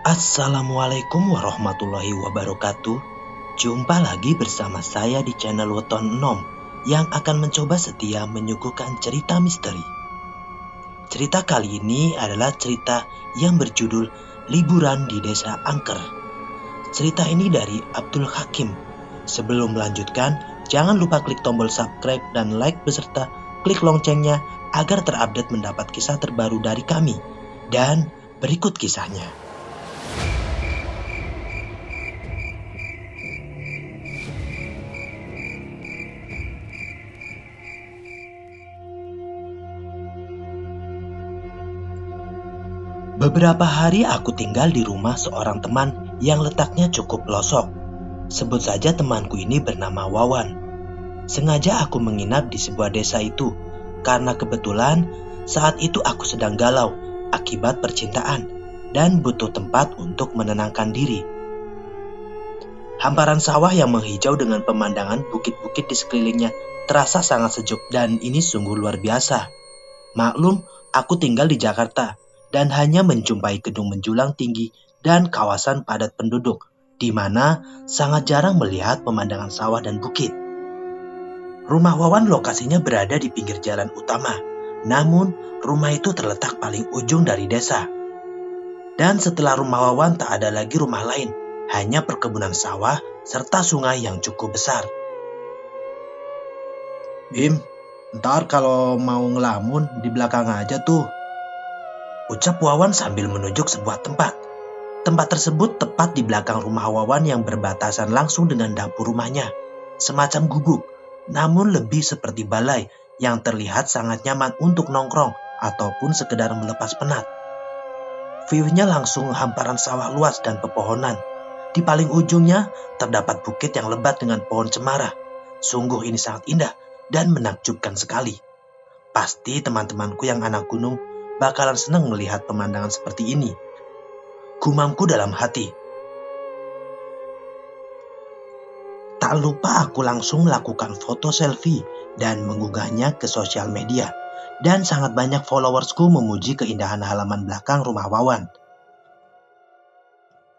Assalamualaikum warahmatullahi wabarakatuh. Jumpa lagi bersama saya di channel Weton Enom yang akan mencoba setia menyuguhkan cerita misteri. Cerita kali ini adalah cerita yang berjudul Liburan di Desa Angker. Cerita ini dari Abdul Hakim. Sebelum melanjutkan, jangan lupa klik tombol subscribe dan like beserta klik loncengnya agar terupdate mendapat kisah terbaru dari kami. Dan berikut kisahnya. Beberapa hari aku tinggal di rumah seorang teman yang letaknya cukup pelosok. Sebut saja temanku ini bernama Wawan. Sengaja aku menginap di sebuah desa itu karena kebetulan saat itu aku sedang galau akibat percintaan dan butuh tempat untuk menenangkan diri. Hamparan sawah yang menghijau dengan pemandangan bukit-bukit di sekelilingnya terasa sangat sejuk dan ini sungguh luar biasa. Maklum, aku tinggal di Jakarta dan hanya menjumpai gedung menjulang tinggi dan kawasan padat penduduk, di mana sangat jarang melihat pemandangan sawah dan bukit. Rumah Wawan lokasinya berada di pinggir jalan utama, namun rumah itu terletak paling ujung dari desa. Dan setelah rumah Wawan tak ada lagi rumah lain, hanya perkebunan sawah serta sungai yang cukup besar. Bim, ntar kalau mau ngelamun di belakang aja tuh, ucap Wawan sambil menunjuk sebuah tempat. Tempat tersebut tepat di belakang rumah Wawan yang berbatasan langsung dengan dapur rumahnya. Semacam gubuk, namun lebih seperti balai yang terlihat sangat nyaman untuk nongkrong ataupun sekedar melepas penat. View-nya langsung hamparan sawah luas dan pepohonan. Di paling ujungnya terdapat bukit yang lebat dengan pohon cemara. Sungguh ini sangat indah dan menakjubkan sekali. Pasti teman-temanku yang anak gunung bakalan senang melihat pemandangan seperti ini. Gumamku dalam hati. Tak lupa aku langsung melakukan foto selfie dan mengunggahnya ke sosial media. Dan sangat banyak followersku memuji keindahan halaman belakang rumah Wawan.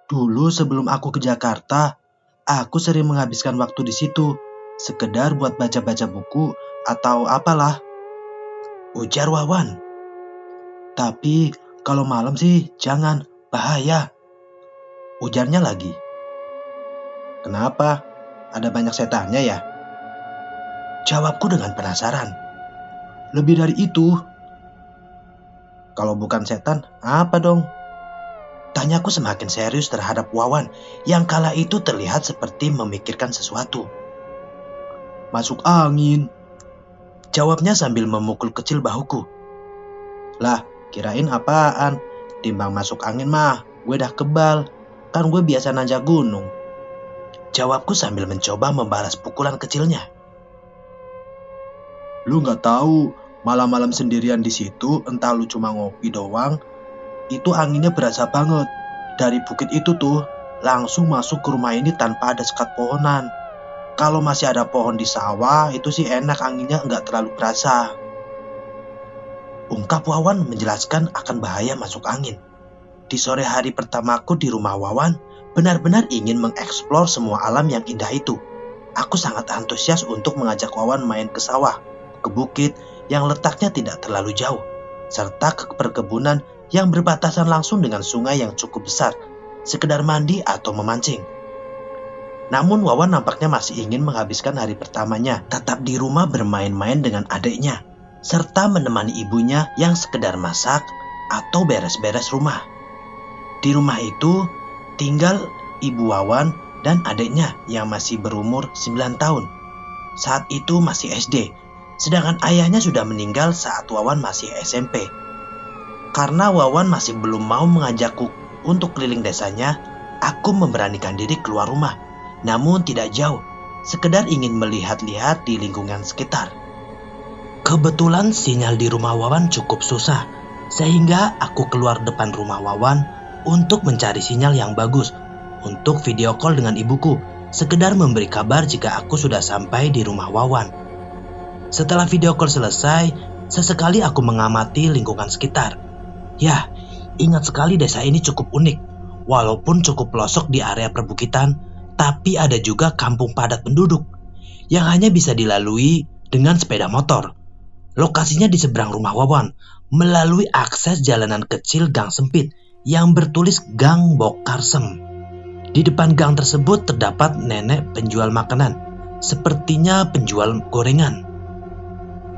dulu sebelum aku ke Jakarta, aku sering menghabiskan waktu di situ, sekedar buat baca-baca buku atau apalah, ujar Wawan. Tapi kalau malam sih jangan, bahaya, ujarnya lagi. Kenapa? Ada banyak setannya ya? Jawabku dengan penasaran. Lebih dari itu. Kalau bukan setan, apa dong? Tanyaku semakin serius terhadap Wawan yang kala itu terlihat seperti memikirkan sesuatu. Masuk angin, jawabnya sambil memukul kecil bahuku. Lah, kirain apaan? Timbang masuk angin mah, gue dah kebal. Kan gue biasa nanjak gunung. Jawabku sambil mencoba membalas pukulan kecilnya. Lu gak tahu, malam-malam sendirian di situ, entah lu cuma ngopi doang, itu anginnya berasa banget. Dari bukit itu tuh, langsung masuk ke rumah ini tanpa ada sekat pohonan. Kalau masih ada pohon di sawah, itu sih enak anginnya gak terlalu berasa. Ungkap Wawan menjelaskan akan bahaya masuk angin. Di sore hari pertamaku di rumah Wawan, benar-benar ingin mengeksplor semua alam yang indah itu. Aku sangat antusias untuk mengajak Wawan main ke sawah, ke bukit yang letaknya tidak terlalu jauh, serta ke perkebunan yang berbatasan langsung dengan sungai yang cukup besar, sekedar mandi atau memancing. Namun Wawan nampaknya masih ingin menghabiskan hari pertamanya tetap di rumah bermain-main dengan adiknya, serta menemani ibunya yang sekedar masak atau beres-beres rumah. Di rumah itu tinggal ibu Wawan dan adiknya yang masih berumur 9 tahun. Saat itu masih SD, sedangkan ayahnya sudah meninggal saat Wawan masih SMP. Karena Wawan masih belum mau mengajakku untuk keliling desanya, aku memberanikan diri keluar rumah. Namun tidak jauh, sekedar ingin melihat-lihat di lingkungan sekitar. Kebetulan sinyal di rumah Wawan cukup susah, sehingga aku keluar depan rumah Wawan untuk mencari sinyal yang bagus, untuk video call dengan ibuku, sekedar memberi kabar jika aku sudah sampai di rumah Wawan. Setelah video call selesai, sesekali aku mengamati lingkungan sekitar. Ya, ingat sekali desa ini cukup unik. Walaupun cukup pelosok di area perbukitan, tapi ada juga kampung padat penduduk yang hanya bisa dilalui dengan sepeda motor. Lokasinya di seberang rumah Wawan, melalui akses jalanan kecil gang sempit yang bertulis Gang Bokarsem. Di depan gang tersebut terdapat nenek penjual makanan, sepertinya penjual gorengan.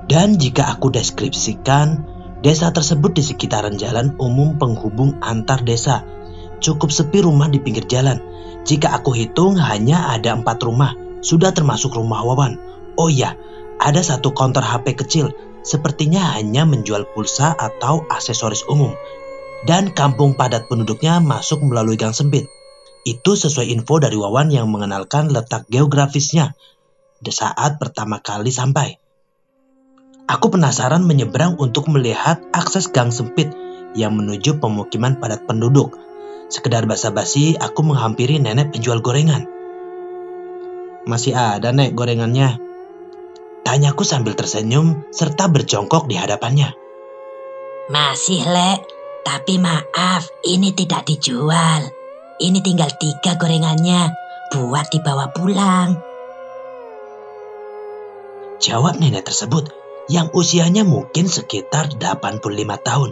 Dan jika aku deskripsikan, desa tersebut di sekitaran jalan umum penghubung antar desa. Cukup sepi rumah di pinggir jalan. Jika aku hitung hanya ada 4 rumah, sudah termasuk rumah Wawan. Oh iya, ada satu konter HP kecil, sepertinya hanya menjual pulsa atau aksesoris umum. Dan kampung padat penduduknya masuk melalui gang sempit. Itu sesuai info dari Wawan yang mengenalkan letak geografisnya saat pertama kali sampai. Aku penasaran menyeberang untuk melihat akses gang sempit yang menuju pemukiman padat penduduk. Sekedar basa-basi, aku menghampiri nenek penjual gorengan. "Masih ada, Nek, gorengannya?" tanyaku sambil tersenyum serta berjongkok di hadapannya. "Masih, Lek. Tapi maaf, ini tidak dijual. Ini tinggal 3 gorengannya, buat dibawa pulang," jawab nenek tersebut yang usianya mungkin sekitar 85 tahun.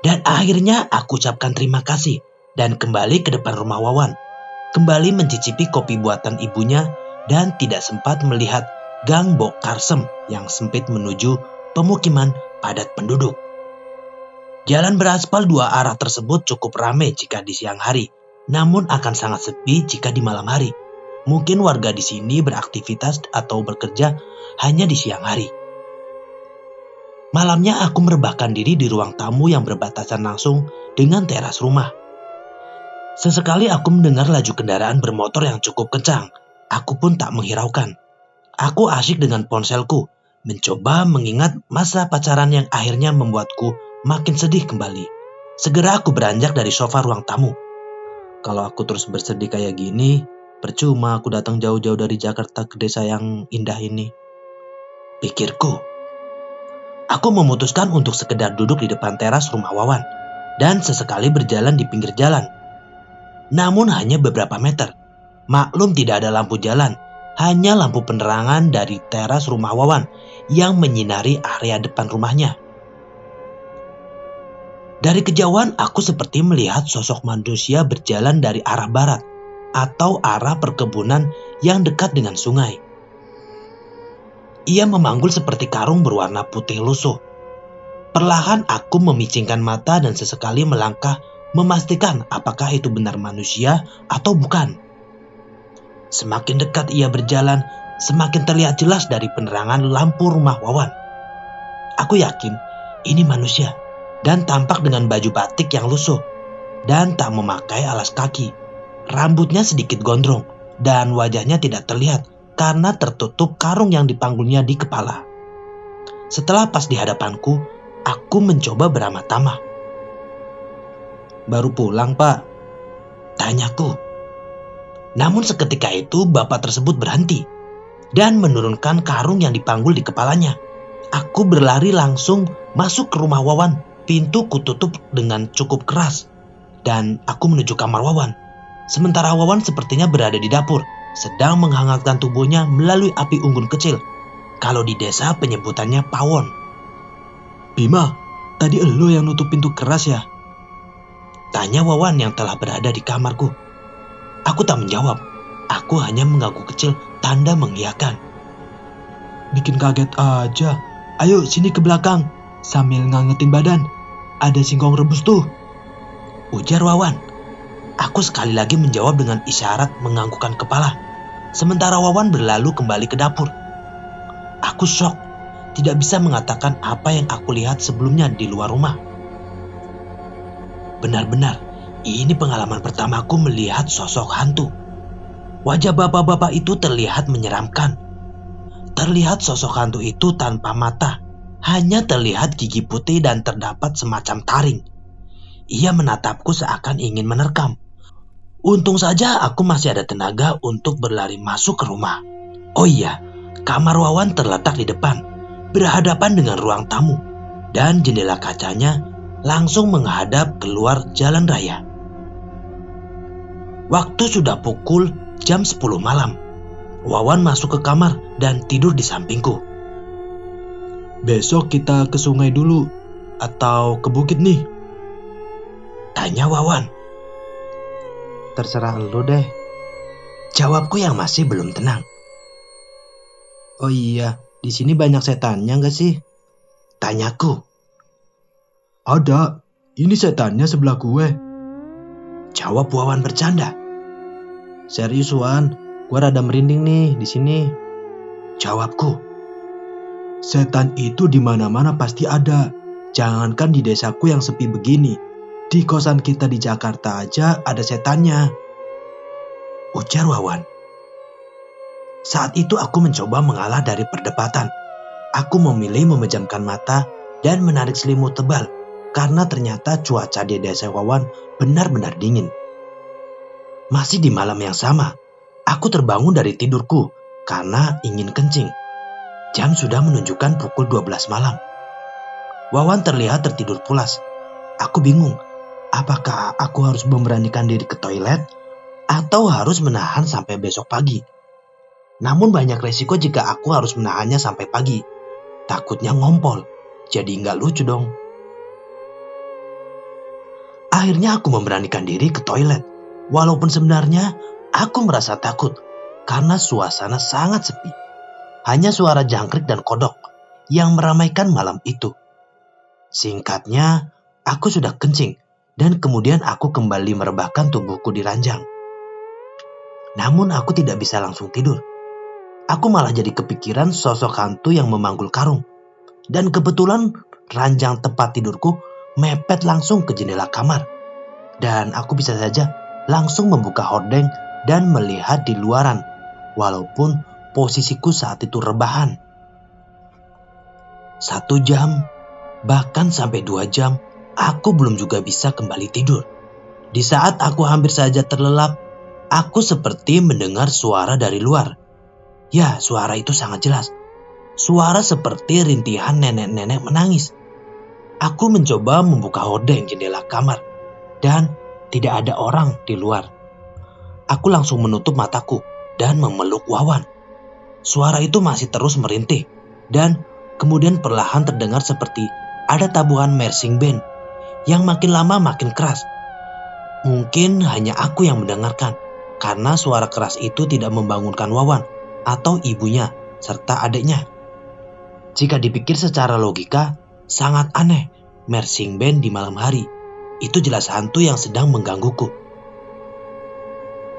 Dan akhirnya aku ucapkan terima kasih dan kembali ke depan rumah Wawan. Kembali mencicipi kopi buatan ibunya dan tidak sempat melihat Gang Bokarsem yang sempit menuju pemukiman padat penduduk. Jalan beraspal 2 arah tersebut cukup ramai jika di siang hari, namun akan sangat sepi jika di malam hari. Mungkin warga di sini beraktivitas atau bekerja hanya di siang hari. Malamnya aku merebahkan diri di ruang tamu yang berbatasan langsung dengan teras rumah. Sesekali aku mendengar laju kendaraan bermotor yang cukup kencang. Aku pun tak menghiraukan. Aku asyik dengan ponselku, mencoba mengingat masa pacaran yang akhirnya membuatku makin sedih kembali. Segera aku beranjak dari sofa ruang tamu. Kalau aku terus bersedih kayak gini, percuma aku datang jauh-jauh dari Jakarta ke desa yang indah ini, pikirku. Aku memutuskan untuk sekedar duduk di depan teras rumah Wawan dan sesekali berjalan di pinggir jalan. Namun hanya beberapa meter. Maklum tidak ada lampu jalan, hanya lampu penerangan dari teras rumah Wawan yang menyinari area depan rumahnya. Dari kejauhan aku seperti melihat sosok manusia berjalan dari arah barat atau arah perkebunan yang dekat dengan sungai. Ia memanggul seperti karung berwarna putih lusuh. Perlahan aku memicingkan mata dan sesekali melangkah memastikan apakah itu benar manusia atau bukan. Semakin dekat ia berjalan, semakin terlihat jelas dari penerangan lampu rumah Wawan. Aku yakin ini manusia dan tampak dengan baju batik yang lusuh dan tak memakai alas kaki. Rambutnya sedikit gondrong dan wajahnya tidak terlihat karena tertutup karung yang dipanggulnya di kepala. Setelah pas di hadapanku, aku mencoba beramah tamah. "Baru pulang, Pak?" tanyaku. Namun seketika itu bapak tersebut berhenti dan menurunkan karung yang dipanggul di kepalanya. Aku berlari langsung masuk ke rumah Wawan. Pintu kututup dengan cukup keras dan aku menuju kamar Wawan. Sementara Wawan sepertinya berada di dapur, sedang menghangatkan tubuhnya melalui api unggun kecil. Kalau di desa penyebutannya pawon. "Bima, tadi elo yang nutup pintu keras ya?" tanya Wawan yang telah berada di kamarku. Aku tak menjawab. Aku hanya mengangguk kecil tanda mengiyakan. "Bikin kaget aja. Ayo sini ke belakang sambil ngangetin badan. Ada singkong rebus tuh," ujar Wawan. Aku sekali lagi menjawab dengan isyarat menganggukkan kepala. Sementara Wawan berlalu kembali ke dapur. Aku syok, tidak bisa mengatakan apa yang aku lihat sebelumnya di luar rumah. Benar-benar, ini pengalaman pertamaku melihat sosok hantu. Wajah bapak-bapak itu terlihat menyeramkan. Terlihat sosok hantu itu tanpa mata, hanya terlihat gigi putih dan terdapat semacam taring. Ia menatapku seakan ingin menerkam. Untung saja aku masih ada tenaga untuk berlari masuk ke rumah. Oh iya, kamar Wawan terletak di depan, berhadapan dengan ruang tamu, dan jendela kacanya langsung menghadap keluar jalan raya. Waktu sudah pukul jam 10 malam. Wawan masuk ke kamar dan tidur di sampingku. Besok kita ke sungai dulu atau ke bukit nih? Tanya Wawan. Terserah lu deh. Jawabku yang masih belum tenang. Oh iya, di sini banyak setannya nggak sih? Tanyaku. Ada, ini setannya sebelah gue. Jawab Wawan bercanda. Serius Wan, gue rada merinding nih di sini. Jawabku. Setan itu di mana-mana pasti ada. Jangankan di desaku yang sepi begini. Di kosan kita di Jakarta aja ada setannya. Ujar Wawan. Saat itu aku mencoba mengalah dari perdebatan. Aku memilih memejamkan mata dan menarik selimut tebal karena ternyata cuaca di desa Wawan benar-benar dingin. Masih di malam yang sama, aku terbangun dari tidurku karena ingin kencing. Jam sudah menunjukkan pukul 12 malam. Wawan terlihat tertidur pulas. Aku bingung, apakah aku harus memberanikan diri ke toilet atau harus menahan sampai besok pagi. Namun banyak resiko jika aku harus menahannya sampai pagi. Takutnya ngompol, jadi nggak lucu dong. Akhirnya aku memberanikan diri ke toilet. Walaupun sebenarnya aku merasa takut karena suasana sangat sepi. Hanya suara jangkrik dan kodok yang meramaikan malam itu. Singkatnya, aku sudah kencing dan kemudian aku kembali merebahkan tubuhku di ranjang. Namun aku tidak bisa langsung tidur. Aku malah jadi kepikiran sosok hantu yang memanggul karung. Dan kebetulan ranjang tempat tidurku mepet langsung ke jendela kamar. Dan aku bisa saja langsung membuka hordeng dan melihat di luaran. Walaupun posisiku saat itu rebahan. 1 jam, bahkan sampai 2 jam, aku belum juga bisa kembali tidur. Di saat aku hampir saja terlelap, aku seperti mendengar suara dari luar. Ya, suara itu sangat jelas. Suara seperti rintihan nenek-nenek menangis. Aku mencoba membuka hordeng jendela kamar dan tidak ada orang di luar. Aku langsung menutup mataku dan memeluk Wawan. Suara itu masih terus merintih dan kemudian perlahan terdengar seperti ada tabuhan marching band yang makin lama makin keras. Mungkin hanya aku yang mendengarkan karena suara keras itu tidak membangunkan Wawan atau ibunya serta adiknya. Jika dipikir secara logika, sangat aneh marching band di malam hari. Itu jelas hantu yang sedang menggangguku.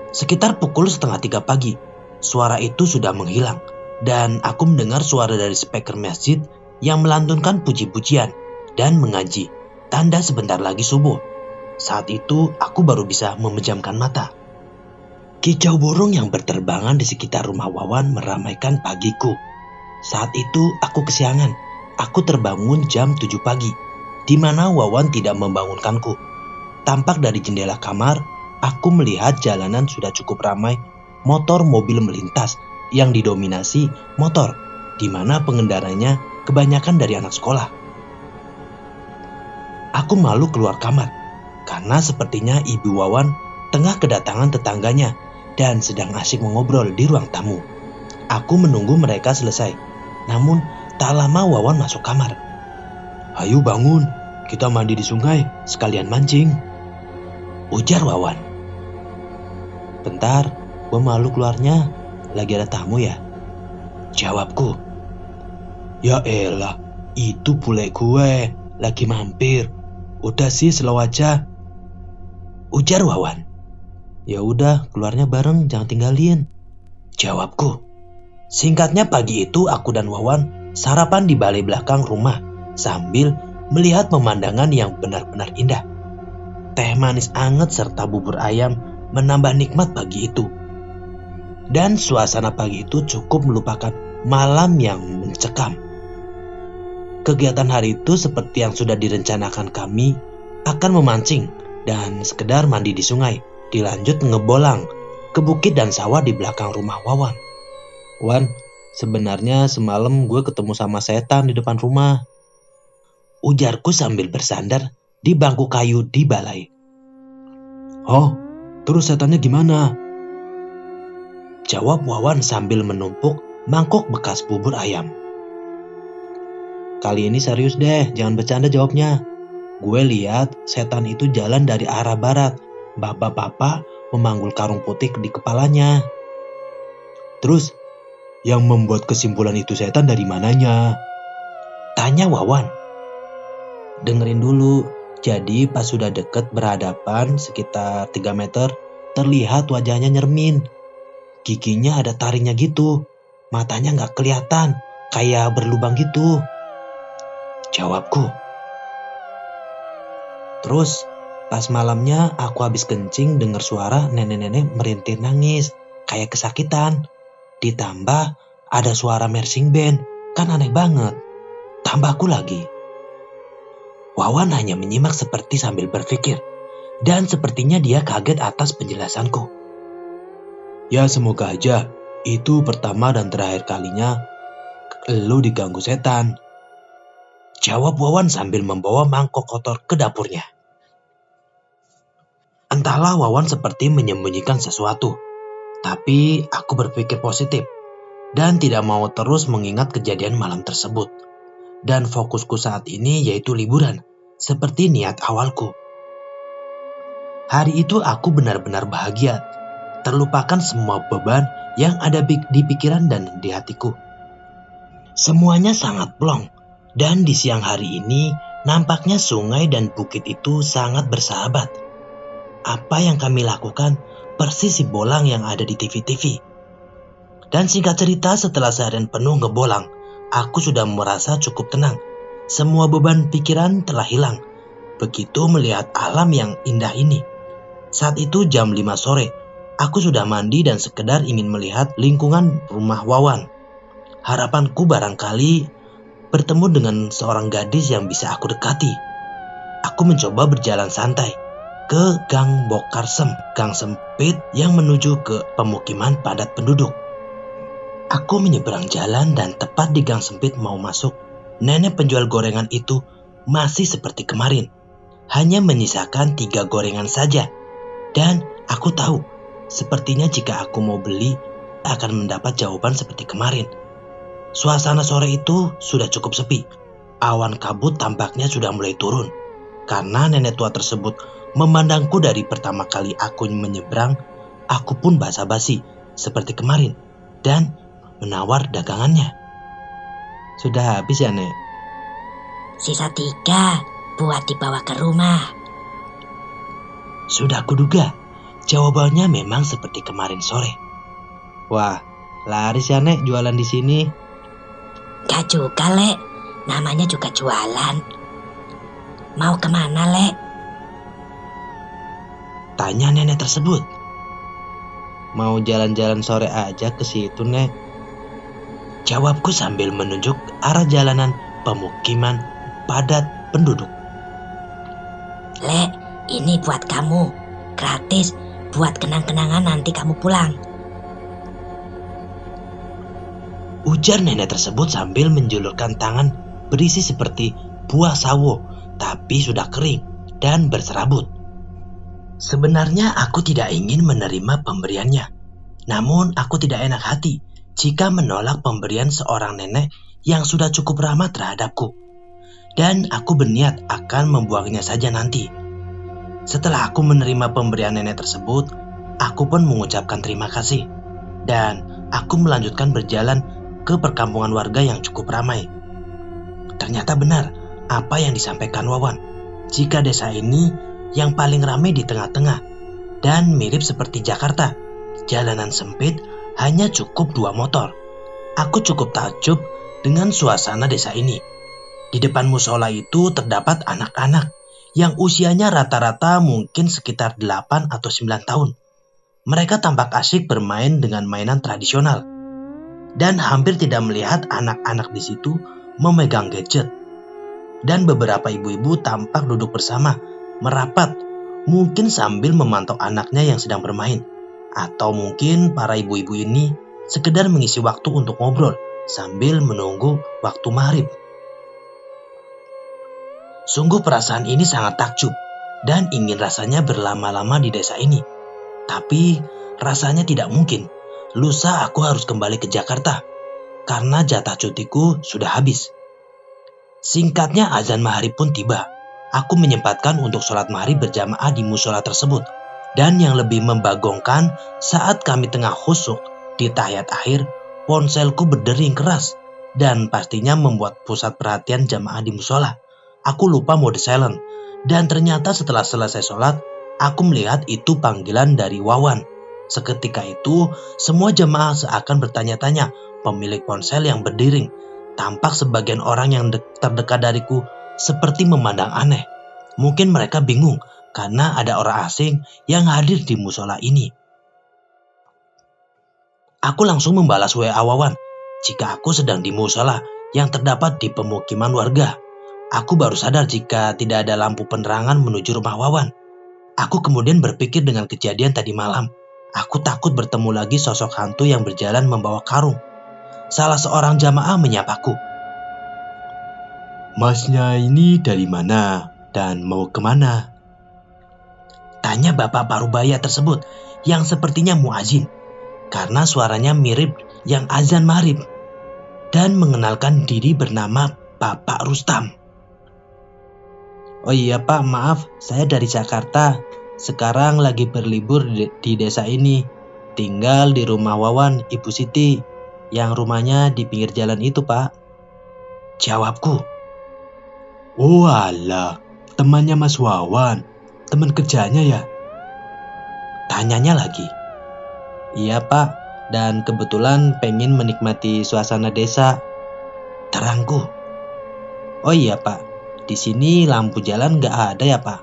Sekitar pukul 2:30 pagi, suara itu sudah menghilang dan aku mendengar suara dari speaker masjid yang melantunkan puji-pujian dan mengaji, tanda sebentar lagi subuh. Saat itu aku baru bisa memejamkan mata. Kicau burung yang berterbangan di sekitar rumah Wawan meramaikan pagiku. Saat itu aku kesiangan. Aku terbangun jam 7 pagi, di mana Wawan tidak membangunkanku. Tampak dari jendela kamar, aku melihat jalanan sudah cukup ramai motor mobil melintas yang didominasi motor, di mana pengendaranya kebanyakan dari anak sekolah. Aku malu keluar kamar, karena sepertinya ibu Wawan tengah kedatangan tetangganya dan sedang asyik mengobrol di ruang tamu. Aku menunggu mereka selesai, namun tak lama Wawan masuk kamar. "Ayo bangun, kita mandi di sungai, sekalian mancing," ujar Wawan. "Bentar, gue malu keluarnya, lagi ada tamu ya," jawabku. "Ya elah, itu bule gue, lagi mampir. Udah sih slow aja," ujar Wawan. "Ya udah, keluarnya bareng, jangan tinggalin," jawabku. Singkatnya pagi itu aku dan Wawan sarapan di balai belakang rumah sambil melihat pemandangan yang benar-benar indah. Teh manis anget serta bubur ayam menambah nikmat pagi itu. Dan suasana pagi itu cukup melupakan malam yang mencekam. Kegiatan hari itu seperti yang sudah direncanakan, kami akan memancing dan sekedar mandi di sungai, dilanjut ngebolang ke bukit dan sawah di belakang rumah Wawan. "Wan, sebenarnya semalam gue ketemu sama setan di depan rumah," ujarku sambil bersandar di bangku kayu di balai. "Oh, Terus setannya gimana? Jawab Wawan sambil menumpuk mangkok bekas bubur ayam. Kali ini serius deh, jangan bercanda jawabnya. Gue lihat setan itu jalan dari arah barat. Bapak-bapak memanggul karung putih di kepalanya. Terus, yang membuat kesimpulan itu setan dari mananya? Tanya Wawan. Dengerin dulu. Jadi pas sudah deket berhadapan sekitar 3 meter, terlihat wajahnya nyermin. Giginya ada taringnya gitu. Matanya gak kelihatan, kayak berlubang gitu. Jawabku. Terus pas malamnya aku habis kencing dengar suara nenek-nenek merintih nangis, kayak kesakitan. Ditambah ada suara marching band, kan aneh banget. Tambahku lagi. Wawan hanya menyimak seperti sambil berpikir, dan sepertinya dia kaget atas penjelasanku. Ya semoga aja itu pertama dan terakhir kalinya lu diganggu setan. Jawab Wawan sambil membawa mangkok kotor ke dapurnya. Entahlah Wawan seperti menyembunyikan sesuatu, tapi aku berpikir positif dan tidak mau terus mengingat kejadian malam tersebut. Dan fokusku saat ini yaitu liburan, seperti niat awalku. Hari itu aku benar-benar bahagia, terlupakan semua beban yang ada di pikiran dan di hatiku. Semuanya sangat plong, dan di siang hari ini nampaknya sungai dan bukit itu sangat bersahabat. Apa yang kami lakukan persis si bolang yang ada di TV-TV. Dan singkat cerita, setelah seharian penuh ngebolang, aku sudah merasa cukup tenang. Semua beban pikiran telah hilang. Begitu melihat alam yang indah ini. Saat itu jam 5 sore, aku sudah mandi dan sekedar ingin melihat lingkungan rumah Wawan. Harapanku barangkali bertemu dengan seorang gadis yang bisa aku dekati. Aku mencoba berjalan santai ke Gang Bokarsem, gang sempit yang menuju ke pemukiman padat penduduk. Aku menyeberang jalan dan tepat di gang sempit mau masuk, nenek penjual gorengan itu masih seperti kemarin. Hanya menyisakan 3 gorengan saja. Dan aku tahu, sepertinya jika aku mau beli, akan mendapat jawaban seperti kemarin. Suasana sore itu sudah cukup sepi. Awan kabut tampaknya sudah mulai turun. Karena nenek tua tersebut memandangku dari pertama kali aku menyeberang, aku pun basa-basi seperti kemarin. Dan menawar dagangannya. Sudah habis ya, Nek? Sisa 3 buat dibawa ke rumah. Sudah kuduga, jawabannya memang seperti kemarin sore. Wah, laris ya, Nek, jualan di sini. Gak juga, Lek. Namanya juga jualan. Mau kemana, Lek? Tanya nenek tersebut. Mau jalan-jalan sore aja ke situ, Nek. Jawabku sambil menunjuk arah jalanan pemukiman padat penduduk. Lek, ini buat kamu. Gratis, buat kenang-kenangan nanti kamu pulang. Ujar nenek tersebut sambil menjulurkan tangan berisi seperti buah sawo, tapi sudah kering dan berserabut. Sebenarnya aku tidak ingin menerima pemberiannya. Namun aku tidak enak hati jika menolak pemberian seorang nenek yang sudah cukup ramah terhadapku. Dan aku berniat akan membuangnya saja nanti. Setelah aku menerima pemberian nenek tersebut, aku pun mengucapkan terima kasih. Dan aku melanjutkan berjalan ke perkampungan warga yang cukup ramai. Ternyata benar apa yang disampaikan Wawan. Jika desa ini yang paling ramai di tengah-tengah dan mirip seperti Jakarta, jalanan sempit, hanya cukup 2 motor. Aku cukup takjub dengan suasana desa ini. Di depan musola itu terdapat anak-anak yang usianya rata-rata mungkin sekitar 8 atau 9 tahun. Mereka tampak asyik bermain dengan mainan tradisional. Dan hampir tidak melihat anak-anak di situ memegang gadget. Dan beberapa ibu-ibu tampak duduk bersama, merapat, mungkin sambil memantau anaknya yang sedang bermain. Atau mungkin para ibu-ibu ini sekedar mengisi waktu untuk ngobrol sambil menunggu waktu maghrib. Sungguh perasaan ini sangat takjub dan ingin rasanya berlama-lama di desa ini. Tapi rasanya tidak mungkin. Lusa aku harus kembali ke Jakarta karena jatah cutiku sudah habis. Singkatnya azan maghrib pun tiba. Aku menyempatkan untuk sholat maghrib berjamaah di musola tersebut. Dan yang lebih membagongkan, saat kami tengah khusyuk di tahiyat akhir, ponselku berdering keras dan pastinya membuat pusat perhatian jamaah di musola. Aku lupa mode silent dan ternyata setelah selesai sholat, aku melihat itu panggilan dari Wawan. Seketika itu, semua jamaah seakan bertanya-tanya. Pemilik ponsel yang berdering, tampak sebagian orang yang terdekat dariku seperti memandang aneh. Mungkin mereka bingung karena ada orang asing yang hadir di musola ini. Aku langsung membalas WA Wawan jika aku sedang di musola yang terdapat di pemukiman warga. Aku baru sadar jika tidak ada lampu penerangan menuju rumah Wawan. Aku kemudian berpikir dengan kejadian tadi malam. Aku takut bertemu lagi sosok hantu yang berjalan membawa karung. Salah seorang jamaah menyapaku. Masnya ini dari mana dan mau kemana? Tanya bapak parubaya tersebut yang sepertinya muazin. Karena suaranya mirip yang azan maghrib. Dan mengenalkan diri bernama Bapak Rustam. Oh iya Pak, maaf, saya dari Jakarta. Sekarang lagi berlibur di desa ini. Tinggal di rumah Wawan, Ibu Siti, yang rumahnya di pinggir jalan itu Pak. Jawabku. Oh alah, temannya Mas Wawan, teman kerjanya ya? Tanyanya lagi. Iya Pak, dan kebetulan pengen menikmati suasana desa. Terangku. Oh iya Pak, di sini lampu jalan gak ada ya Pak.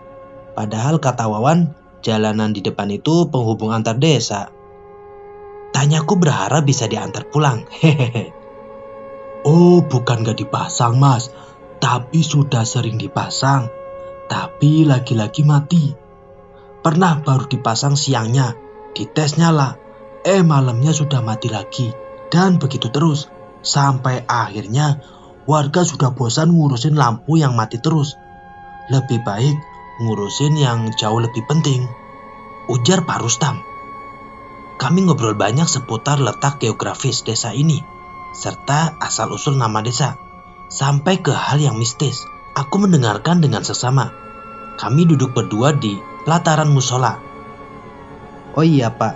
Padahal kata Wawan, jalanan di depan itu penghubung antar desa. Tanyaku berharap bisa diantar pulang. Hehehe. Oh, bukan gak dipasang Mas, tapi sudah sering dipasang. Tapi lagi-lagi mati. Pernah baru dipasang siangnya, dites nyala. Malamnya sudah mati lagi. Dan begitu terus. Sampai akhirnya warga sudah bosan ngurusin lampu yang mati terus. Lebih baik ngurusin yang jauh lebih penting, ujar Pak Rustam. Kami ngobrol banyak seputar letak geografis desa ini, serta asal-usul nama desa, sampai ke hal yang mistis. Aku mendengarkan dengan seksama. Kami duduk berdua di pelataran musola. Oh iya Pak,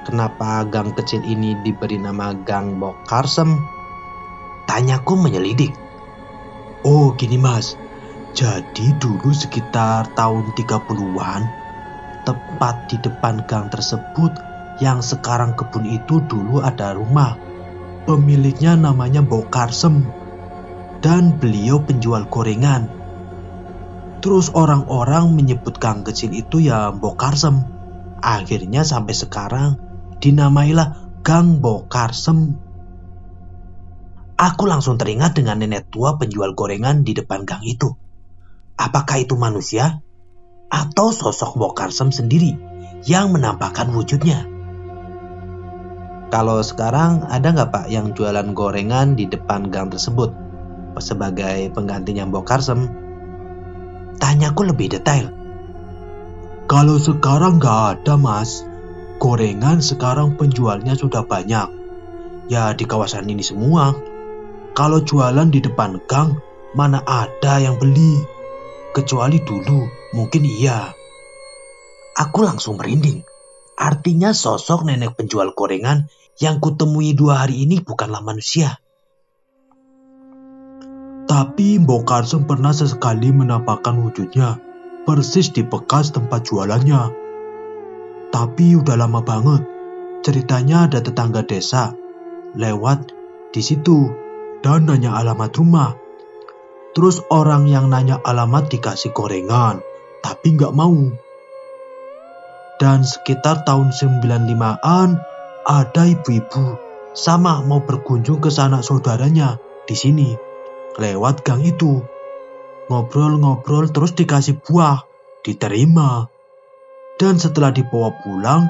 kenapa gang kecil ini diberi nama Gang Bokarsem? Tanyaku menyelidik. Oh gini Mas, jadi dulu sekitar tahun 30-an, tepat di depan gang tersebut yang sekarang kebun itu dulu ada rumah. Pemiliknya namanya Bokarsem dan beliau penjual gorengan. Terus orang-orang menyebut gang kecil itu ya Bokarsem. Akhirnya sampai sekarang dinamailah Gang Bokarsem. Aku langsung teringat dengan nenek tua penjual gorengan di depan gang itu. Apakah itu manusia? Atau sosok Bokarsem sendiri yang menampakkan wujudnya? Kalau sekarang ada nggak Pak yang jualan gorengan di depan gang tersebut sebagai penggantinya Bokarsem? Tanyaku lebih detail. Kalau sekarang nggak ada Mas. Gorengan sekarang penjualnya sudah banyak. Ya di kawasan ini semua. Kalau jualan di depan gang mana ada yang beli. Kecuali dulu mungkin iya. Aku langsung merinding. Artinya sosok nenek penjual gorengan yang kutemui 2 hari ini bukanlah manusia. Tapi Bokarsem pernah sesekali menampakkan wujudnya persis di bekas tempat jualannya. Tapi udah lama banget. Ceritanya ada tetangga desa lewat di situ dan nanya alamat rumah. Terus orang yang nanya alamat dikasih gorengan, tapi nggak mau. Dan sekitar tahun 95-an ada ibu-ibu sama mau berkunjung ke sanak saudaranya di sini lewat gang itu. Ngobrol-ngobrol terus dikasih buah, diterima. Dan setelah dibawa pulang,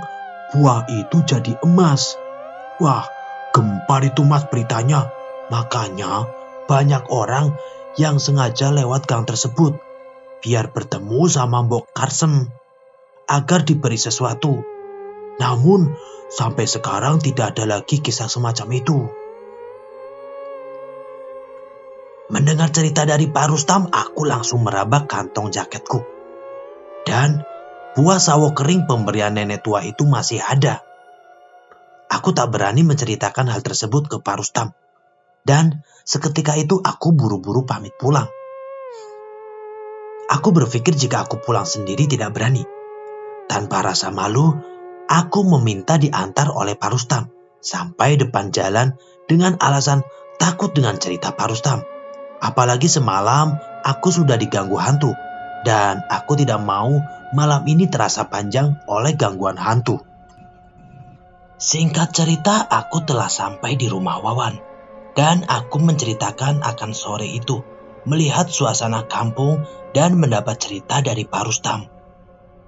buah itu jadi emas. Wah, gempar itu Mas beritanya. Makanya banyak orang yang sengaja lewat gang tersebut biar bertemu sama Bokarsem agar diberi sesuatu. Namun, sampai sekarang tidak ada lagi kisah semacam itu. Mendengar cerita dari Pak Rustam, aku langsung meraba kantong jaketku. Dan buah sawo kering pemberian nenek tua itu masih ada. Aku tak berani menceritakan hal tersebut ke Pak Rustam. Dan seketika itu aku buru-buru pamit pulang. Aku berpikir jika aku pulang sendiri tidak berani. Tanpa rasa malu, aku meminta diantar oleh Pak Rustam sampai depan jalan dengan alasan takut dengan cerita Pak Rustam. Apalagi semalam aku sudah diganggu hantu dan aku tidak mau malam ini terasa panjang oleh gangguan hantu. Singkat cerita, aku telah sampai di rumah Wawan dan aku menceritakan akan sore itu, melihat suasana kampung dan mendapat cerita dari Pak Rustam.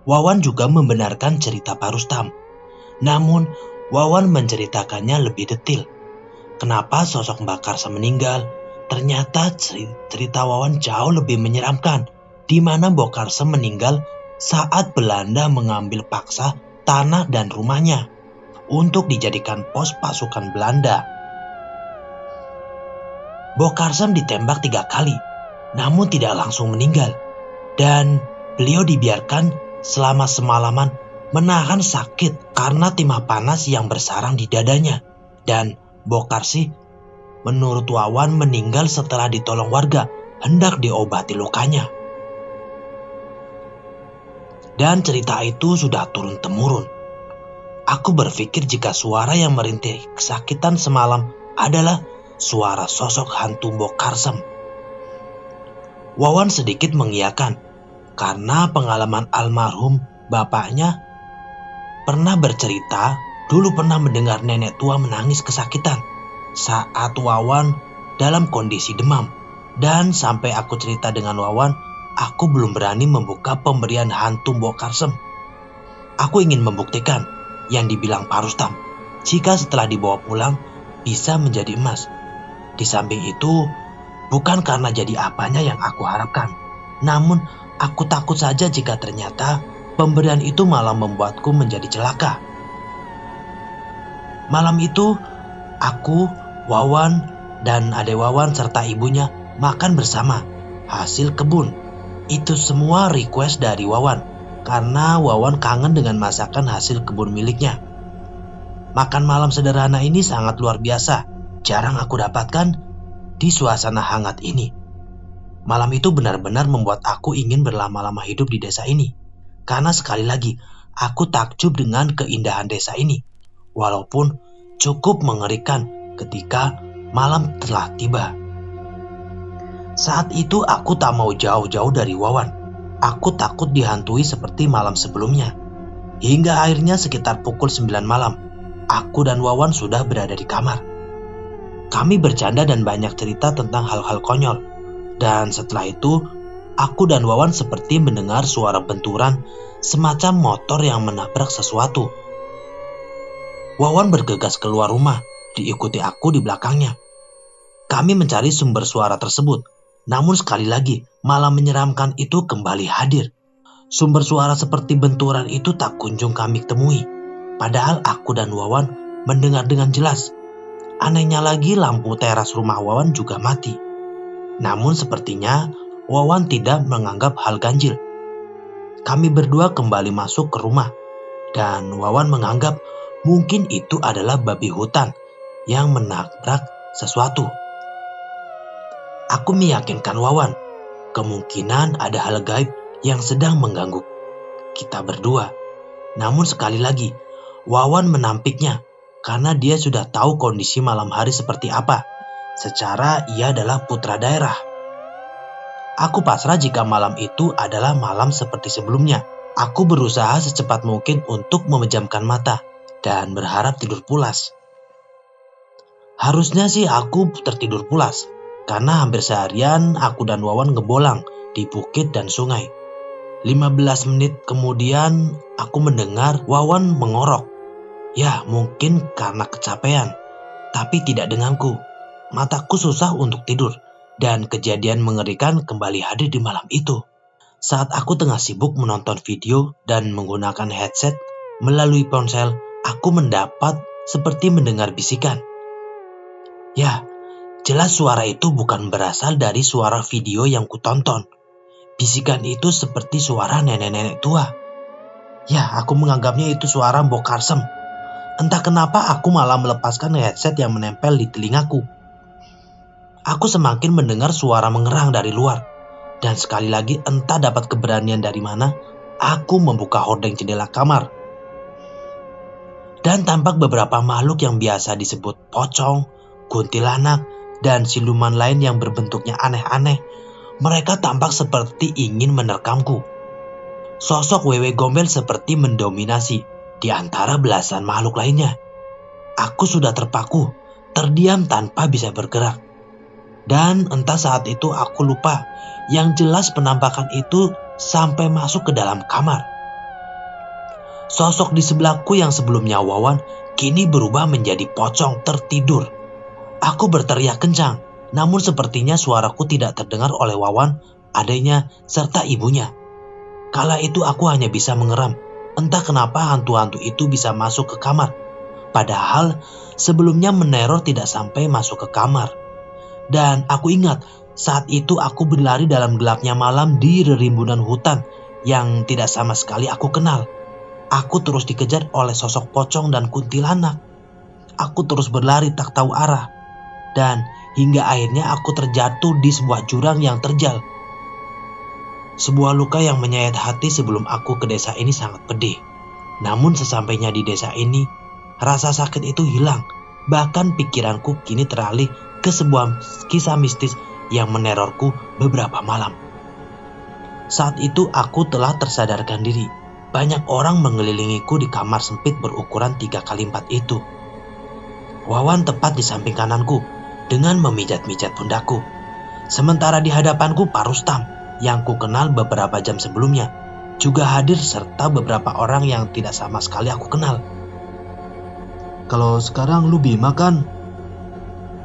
Wawan juga membenarkan cerita Pak Rustam. Namun, Wawan menceritakannya lebih detail. Kenapa sosok Mbak Karsa meninggal? Ternyata cerita Wawan jauh lebih menyeramkan, di mana Mbok Karsa meninggal saat Belanda mengambil paksa tanah dan rumahnya untuk dijadikan pos pasukan Belanda. Mbok Karsa ditembak 3 kali, namun tidak langsung meninggal, dan beliau dibiarkan selama semalaman menahan sakit karena timah panas yang bersarang di dadanya, dan Mbok Karsi menurut Wawan meninggal setelah ditolong warga hendak diobati lukanya. Dan cerita itu sudah turun-temurun. Aku berpikir jika suara yang merintih kesakitan semalam adalah suara sosok hantu Mbok Karsem. Wawan sedikit mengiyakan karena pengalaman almarhum bapaknya pernah bercerita dulu pernah mendengar nenek tua menangis kesakitan saat Wawan dalam kondisi demam. Dan sampai aku cerita dengan Wawan, aku belum berani membuka pemberian hantu Mbok Karsem. Aku ingin membuktikan yang dibilang Pak Rustam, jika setelah dibawa pulang bisa menjadi emas. Di samping itu, bukan karena jadi apanya yang aku harapkan, namun aku takut saja jika ternyata pemberian itu malah membuatku menjadi celaka. Malam itu, aku, Wawan, dan adik Wawan serta ibunya makan bersama hasil kebun. Itu semua request dari Wawan, karena Wawan kangen dengan masakan hasil kebun miliknya. Makan malam sederhana ini sangat luar biasa, jarang aku dapatkan di suasana hangat ini. Malam itu benar-benar membuat aku ingin berlama-lama hidup di desa ini. Karena sekali lagi, aku takjub dengan keindahan desa ini. Walaupun cukup mengerikan ketika malam telah tiba. Saat itu aku tak mau jauh-jauh dari Wawan. Aku takut dihantui seperti malam sebelumnya. Hingga akhirnya sekitar pukul 9 malam, aku dan Wawan sudah berada di kamar. Kami bercanda dan banyak cerita tentang hal-hal konyol. Dan setelah itu, aku dan Wawan seperti mendengar suara benturan semacam motor yang menabrak sesuatu. Wawan bergegas keluar rumah, diikuti aku di belakangnya. Kami mencari sumber suara tersebut, namun sekali lagi malam menyeramkan itu kembali hadir. Sumber suara seperti benturan itu tak kunjung kami temui, padahal aku dan Wawan mendengar dengan jelas. Anehnya lagi lampu teras rumah Wawan juga mati. Namun sepertinya Wawan tidak menganggap hal ganjil. Kami berdua kembali masuk ke rumah, dan Wawan menganggap mungkin itu adalah babi hutan yang menabrak sesuatu. Aku meyakinkan Wawan, kemungkinan ada hal gaib yang sedang mengganggu kita berdua. Namun sekali lagi, Wawan menampiknya karena dia sudah tahu kondisi malam hari seperti apa. Secara ia adalah putra daerah. Aku pasrah jika malam itu adalah malam seperti sebelumnya. Aku berusaha secepat mungkin untuk memejamkan mata dan berharap tidur pulas. Harusnya sih aku tertidur pulas, karena hampir seharian aku dan Wawan ngebolang di bukit dan sungai. 15 menit kemudian aku mendengar Wawan mengorok. Ya mungkin karena kecapean, tapi tidak denganku. Mataku susah untuk tidur, dan kejadian mengerikan kembali hadir di malam itu. Saat aku tengah sibuk menonton video dan menggunakan headset, Melalui ponsel, aku mendapat seperti mendengar bisikan. Ya, jelas suara itu bukan berasal dari suara video yang kutonton. Bisikan itu seperti suara nenek-nenek tua. Ya, aku menganggapnya itu suara Mbok Karsem. Entah kenapa aku malah melepaskan headset yang menempel di telingaku. Aku semakin mendengar suara mengerang dari luar. Dan sekali lagi entah dapat keberanian dari mana, aku membuka hordeng jendela kamar. Dan tampak beberapa makhluk yang biasa disebut pocong, kuntilanak, dan siluman lain yang berbentuknya aneh-aneh. Mereka tampak seperti ingin menerkamku. Sosok Wewe Gombel seperti mendominasi di antara belasan makhluk lainnya. Aku sudah terpaku, terdiam tanpa bisa bergerak. Dan entah saat itu aku lupa, yang jelas penampakan itu sampai masuk ke dalam kamar. Sosok di sebelahku yang sebelumnya Wawan kini berubah menjadi pocong tertidur. Aku berteriak kencang, namun sepertinya suaraku tidak terdengar oleh Wawan, adiknya, serta ibunya. Kala itu aku hanya bisa mengeram. Entah kenapa hantu-hantu itu bisa masuk ke kamar. Padahal sebelumnya meneror tidak sampai masuk ke kamar. Dan aku ingat saat itu aku berlari dalam gelapnya malam di rerimbunan hutan yang tidak sama sekali aku kenal. Aku terus dikejar oleh sosok pocong dan kuntilanak. Aku terus berlari tak tahu arah. Dan hingga akhirnya aku terjatuh di sebuah jurang yang terjal. Sebuah luka yang menyayat hati sebelum aku ke desa ini sangat pedih. Namun sesampainya di desa ini, rasa sakit itu hilang. Bahkan pikiranku kini teralih ke sebuah kisah mistis yang menerorku beberapa malam. Saat itu aku telah tersadarkan diri. Banyak orang mengelilingiku di kamar sempit berukuran 3x4 itu. Wawan tepat di samping kananku dengan memijat-mijat pundakku. Sementara di hadapanku Pak Rustam yang ku kenal beberapa jam sebelumnya juga hadir serta beberapa orang yang tidak sama sekali aku kenal. Kalau sekarang lu Bima kan?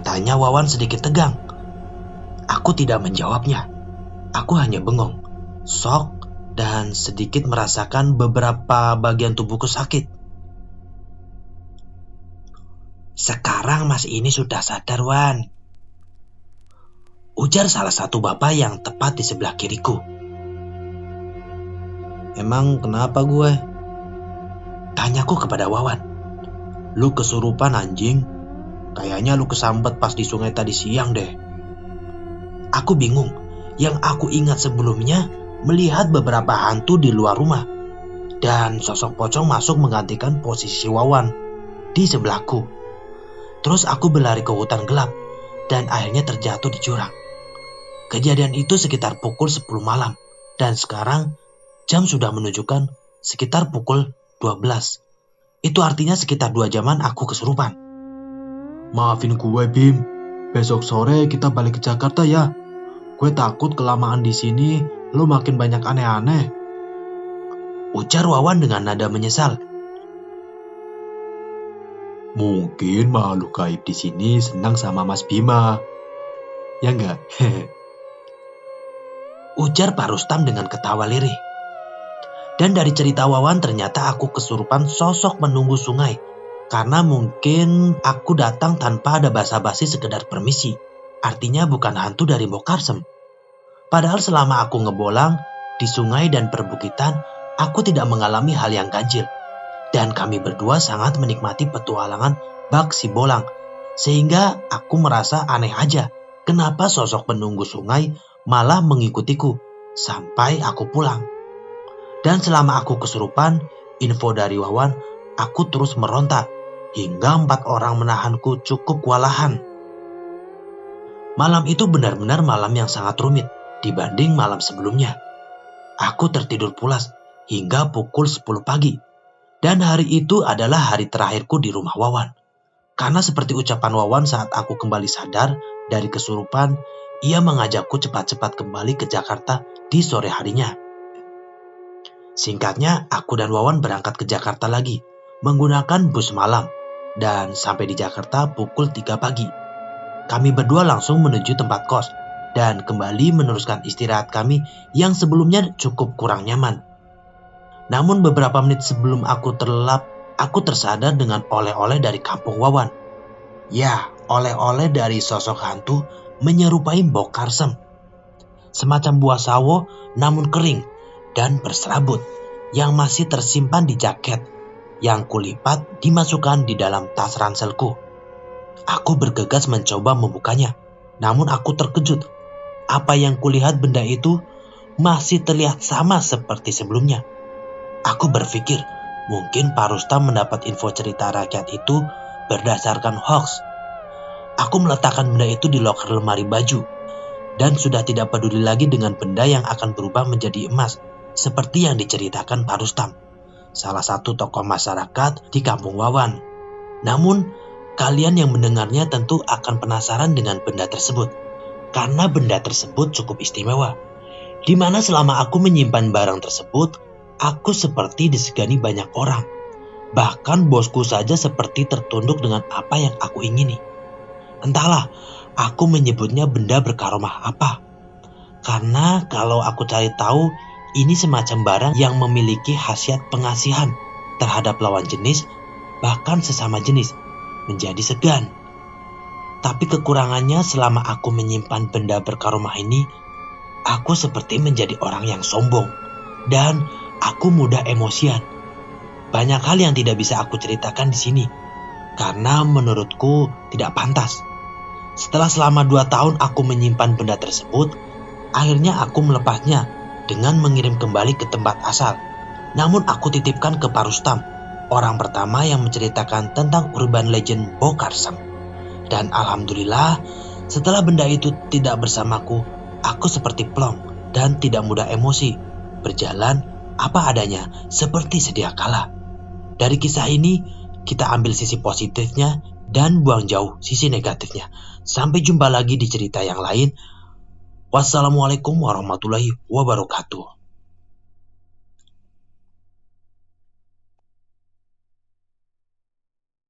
Tanya Wawan sedikit tegang. Aku tidak menjawabnya. Aku hanya bengong, shock, dan sedikit merasakan beberapa bagian tubuhku sakit. Sekarang Mas ini sudah sadar, Wan. Ujar salah satu bapak yang tepat di sebelah kiriku. Emang kenapa gue? Tanyaku kepada Wawan. Lu kesurupan anjing. Kayaknya lu kesambet pas di sungai tadi siang deh. Aku bingung. Yang aku ingat sebelumnya melihat beberapa hantu di luar rumah. Dan sosok pocong masuk menggantikan posisi Wawan di sebelahku. Terus aku berlari ke hutan gelap dan akhirnya terjatuh di jurang. Kejadian itu sekitar pukul 10 malam. Dan sekarang jam sudah menunjukkan sekitar pukul 12. Itu artinya sekitar 2 jaman aku kesurupan. Maafin gue Bim. Besok sore kita balik ke Jakarta ya. Gue takut kelamaan di sini lo makin banyak aneh-aneh. Ujar Wawan dengan nada menyesal. Mungkin makhluk gaib di sini senang sama Mas Bima. Ya enggak? Ujar Pak Rustam dengan ketawa lirih. Dan dari cerita Wawan ternyata aku kesurupan sosok penunggu sungai. Karena mungkin aku datang tanpa ada basa-basi sekedar permisi. Artinya bukan hantu dari Mbok Karsem. Padahal selama aku ngebolang di sungai dan perbukitan, aku tidak mengalami hal yang ganjil. Dan kami berdua sangat menikmati petualangan bak si bolang. Sehingga aku merasa aneh aja. Kenapa sosok penunggu sungai malah mengikutiku sampai aku pulang. Dan selama aku kesurupan, info dari Wawan, aku terus meronta. Hingga 4 orang menahanku cukup kewalahan. Malam itu benar-benar malam yang sangat rumit dibanding malam sebelumnya. Aku tertidur pulas hingga pukul 10 pagi. Dan hari itu adalah hari terakhirku di rumah Wawan. Karena seperti ucapan Wawan saat aku kembali sadar dari kesurupan, ia mengajakku cepat-cepat kembali ke Jakarta di sore harinya. Singkatnya, aku dan Wawan berangkat ke Jakarta lagi menggunakan bus malam. Dan sampai di Jakarta pukul 3 pagi. Kami berdua langsung menuju tempat kos dan kembali meneruskan istirahat kami yang sebelumnya cukup kurang nyaman. Namun beberapa menit sebelum aku terlelap, aku tersadar dengan oleh-oleh dari kampung Wawan. Ya, oleh-oleh dari sosok hantu menyerupai Mbok Karsem. Semacam buah sawo namun kering dan berserabut yang masih tersimpan di jaket yang kulipat dimasukkan di dalam tas ranselku. Aku bergegas mencoba membukanya, namun aku terkejut. Apa yang kulihat benda itu masih terlihat sama seperti sebelumnya. Aku berpikir mungkin Pak Rustam mendapat info cerita rakyat itu berdasarkan hoax. Aku meletakkan benda itu di loker lemari baju dan sudah tidak peduli lagi dengan benda yang akan berubah menjadi emas seperti yang diceritakan Pak Rustam, salah satu tokoh masyarakat di kampung Wawan. Namun, kalian yang mendengarnya tentu akan penasaran dengan benda tersebut, karena benda tersebut cukup istimewa, di mana selama aku menyimpan barang tersebut, aku seperti disegani banyak orang. Bahkan bosku saja seperti tertunduk dengan apa yang aku ingini. Entahlah, aku menyebutnya benda berkaromah apa. Karena kalau aku cari tahu, ini semacam barang yang memiliki khasiat pengasihan terhadap lawan jenis, bahkan sesama jenis, menjadi segan. Tapi kekurangannya selama aku menyimpan benda berkaromah ini, aku seperti menjadi orang yang sombong. Dan aku mudah emosian. Banyak hal yang tidak bisa aku ceritakan di sini, karena menurutku tidak pantas. Setelah selama 2 tahun aku menyimpan benda tersebut, akhirnya aku melepasnya dengan mengirim kembali ke tempat asal. Namun aku titipkan ke Pak Rustam, orang pertama yang menceritakan tentang urban legend Mbok Karsem. Dan alhamdulillah, setelah benda itu tidak bersamaku, aku seperti plong dan tidak mudah emosi, berjalan apa adanya seperti sedia kala. Dari kisah ini, kita ambil sisi positifnya dan buang jauh sisi negatifnya. Sampai jumpa lagi di cerita yang lain. Wassalamualaikum warahmatullahi wabarakatuh.